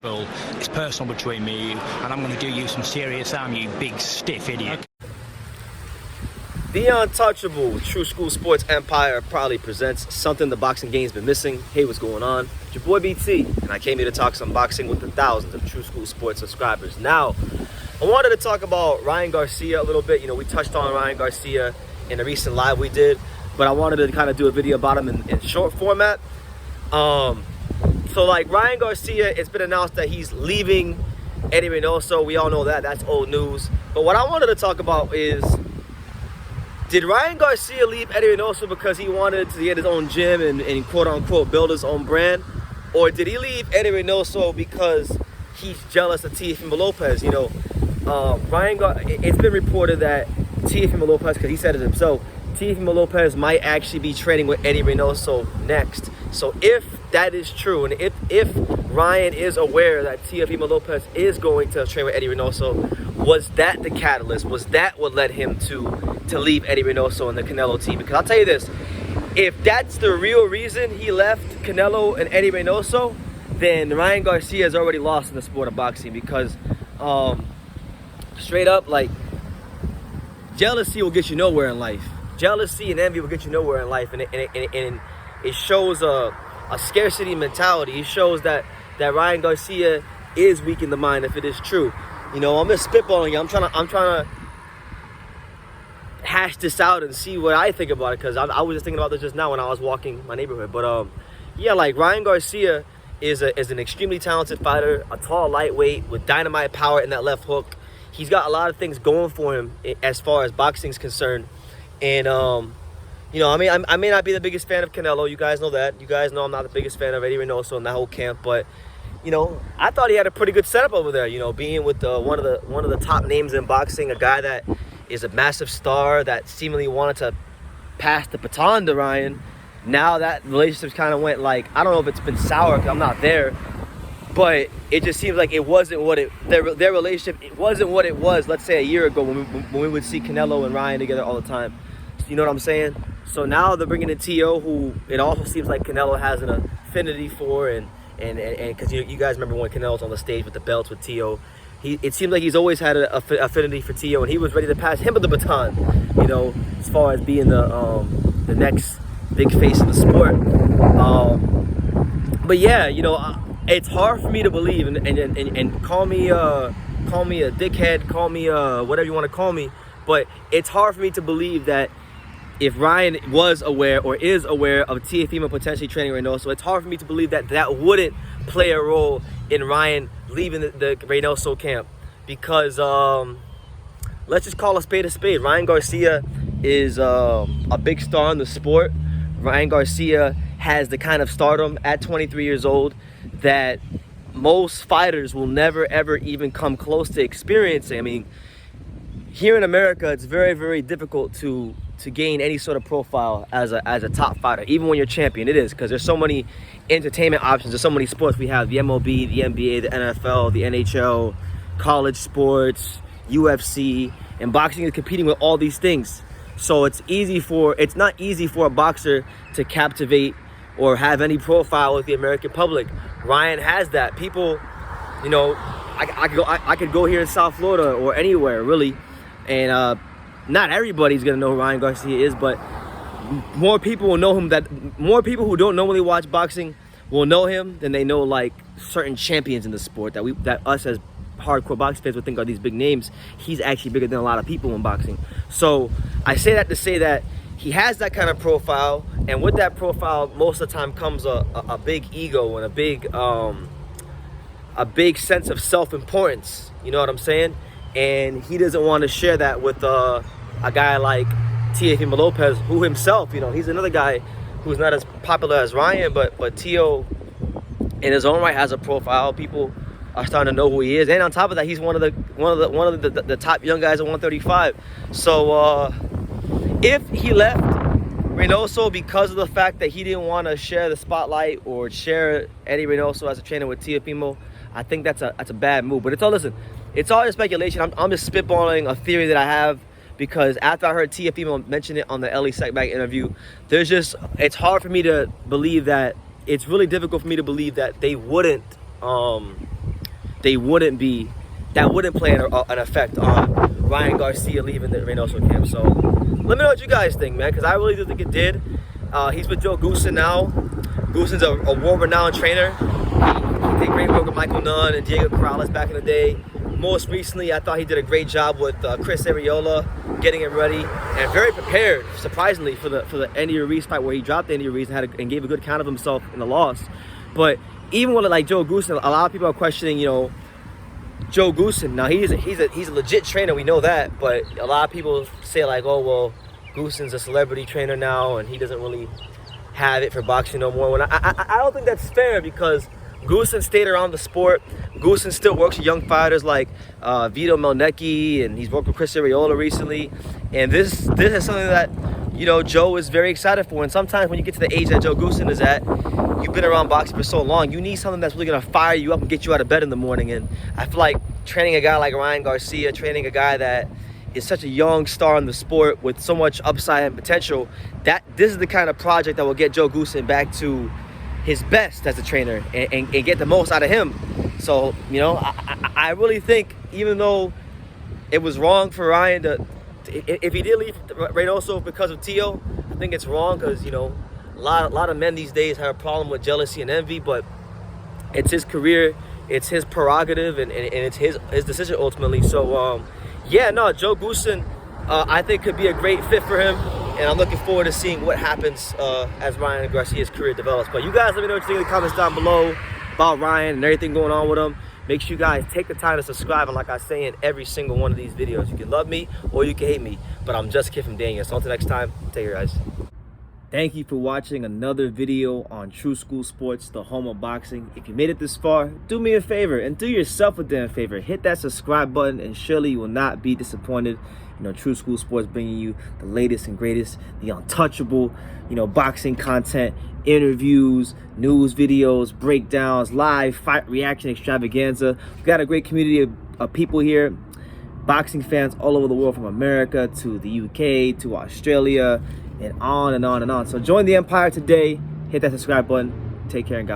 It's personal between me and you, and I'm going to do you some serious harm, you big stiff idiot. The Untouchable True School Sports Empire proudly presents something the boxing game's been missing. Hey, what's going on? It's your boy BT, and I came here to talk some boxing with the thousands of True School Sports subscribers. Now, I wanted to talk about Ryan Garcia a little bit. You know, we touched on Ryan Garcia in a recent live we did, but I wanted to kind of do a video about him in short format. So like Ryan Garcia, it's been announced that he's leaving Eddy Reynoso. We all know that. That's old news. But what I wanted to talk about is, did Ryan Garcia leave Eddy Reynoso because he wanted to get his own gym and quote-unquote build his own brand? Or did he leave Eddy Reynoso because he's jealous of Teofimo Lopez? You know, it's been reported that Teofimo Lopez, because he said it himself, Teofimo Lopez might actually be training with Eddy Reynoso next. So if that is true, and if Ryan is aware that Teofimo Lopez is going to train with Eddy Reynoso, was that the catalyst? Was that what led him to leave Eddy Reynoso and the Canelo team? Because I'll tell you this, if that's the real reason he left Canelo and Eddy Reynoso, then Ryan Garcia has already lost in the sport of boxing, because straight up, like, jealousy will get you nowhere in life. Jealousy and envy will get you nowhere in life, and it shows a scarcity mentality. It shows that Ryan Garcia is weak in the mind, if it is true. You know, I'm just spitballing you. I'm trying to hash this out and see what I think about it, because I was just thinking about this just now when I was walking my neighborhood. But yeah, like, Ryan Garcia is an extremely talented fighter, a tall lightweight with dynamite power in that left hook. He's got a lot of things going for him as far as boxing is concerned. And you know, I mean, I may not be the biggest fan of Canelo. You guys know that. You guys know I'm not the biggest fan of Eddy Reynoso and that whole camp. But, you know, I thought he had a pretty good setup over there. You know, being with one of the top names in boxing, a guy that is a massive star that seemingly wanted to pass the baton to Ryan. Now that relationship's kind of went, like, I don't know if it's been sour because I'm not there, but it just seems like it wasn't what their relationship, it wasn't what it was, let's say, a year ago when we would see Canelo and Ryan together all the time. You know what I'm saying? So now they're bringing in Teo, who it also seems like Canelo has an affinity for, and because you guys remember when Canelo was on the stage with the belts with Teo, it seems like he's always had an affinity for Teo, and he was ready to pass him the baton, you know, as far as being the next big face of the sport. But yeah, you know, it's hard for me to believe, and call me a dickhead, call me whatever you want to call me, but it's hard for me to believe that if Ryan was aware or is aware of Teofimo potentially training Reynoso, it's hard for me to believe that that wouldn't play a role in Ryan leaving the Reynoso camp. Because let's just call a spade a spade. Ryan Garcia is a big star in the sport. Ryan Garcia has the kind of stardom at 23 years old that most fighters will never ever even come close to experiencing. I mean, here in America, it's very, very difficult to gain any sort of profile as a top fighter, even when you're champion. It is, because there's so many entertainment options. There's so many sports. We have the MLB, the NBA, the NFL, the NHL, college sports, UFC, and boxing is competing with all these things. So it's not easy for a boxer to captivate or have any profile with the American public. Ryan has that. People, you know, I could go here in South Florida or anywhere really, and not everybody's gonna know who Ryan Garcia is, but more people will know him. More people who don't normally watch boxing will know him than they know, like, certain champions in the sport that us as hardcore boxing fans would think are these big names. He's actually bigger than a lot of people in boxing. So I say that to say that he has that kind of profile, and with that profile, most of the time comes a big ego and a big sense of self-importance. You know what I'm saying? And he doesn't want to share that with a guy like Teofimo Lopez, who himself, you know, he's another guy who's not as popular as Ryan, but Teo in his own right has a profile. People are starting to know who he is, and on top of that, he's one of the top young guys at 135. So if he left Reynoso because of the fact that he didn't want to share the spotlight or share Eddy Reynoso as a trainer with Teofimo, I think that's a bad move. But it's all just speculation. I'm just spitballing a theory that I have, because after I heard Teofimo mention it on the Ellie Sackback interview, it's hard for me to believe that, it's really difficult for me to believe that they wouldn't that wouldn't play an effect on Ryan Garcia leaving the Reynoso camp. So let me know what you guys think, man, because I really do think it did. He's with Joe Goosen now. Goosen's a world-renowned trainer. He did great work with Michael Nunn and Diego Corrales back in the day. Most recently, I thought he did a great job with Chris Arreola, getting him ready and very prepared, surprisingly, for the Eddy Reynoso fight where he dropped Eddy Reynoso and gave a good account of himself in the loss. But even with like Joe Goosen, a lot of people are questioning, Joe Goosen. Now he's a legit trainer, we know that, but a lot of people say like, oh well, Goosen's a celebrity trainer now and he doesn't really have it for boxing no more. When I don't think that's fair, because Goosen stayed around the sport. Goosen still works with young fighters like Vito Melnecki, and he's worked with Chris Arreola recently. And this is something that Joe is very excited for. And sometimes when you get to the age that Joe Goosen is at, you've been around boxing for so long, you need something that's really gonna fire you up and get you out of bed in the morning. And I feel like training a guy like Ryan Garcia, training a guy that is such a young star in the sport with so much upside and potential, that this is the kind of project that will get Joe Goosen back to his best as a trainer and get the most out of him. So, I really think, even though it was wrong for Ryan if he did leave Reynoso because of Teo, I think it's wrong, because, a lot of men these days have a problem with jealousy and envy, but it's his career, it's his prerogative, and it's his decision ultimately. So, Joe Goosen, I think could be a great fit for him, and I'm looking forward to seeing what happens as Ryan Garcia's career develops. But you guys let me know what you think in the comments down below about Ryan and everything going on with him. Make sure you guys take the time to subscribe, and like I say in every single one of these videos, you can love me or you can hate me, but I'm just a kid from Daniel. So until next time, take care, guys. Thank you for watching another video on True School Sports, the home of boxing. If you made it this far, do me a favor and do yourself a damn favor. Hit that subscribe button and surely you will not be disappointed. True School Sports bringing you the latest and greatest, the untouchable, boxing content, interviews, news videos, breakdowns, live fight reaction extravaganza. We've got a great community of people here, boxing fans all over the world, from America to the UK to Australia, and on and on and on. So join the empire today. Hit that subscribe button. Take care and God bless.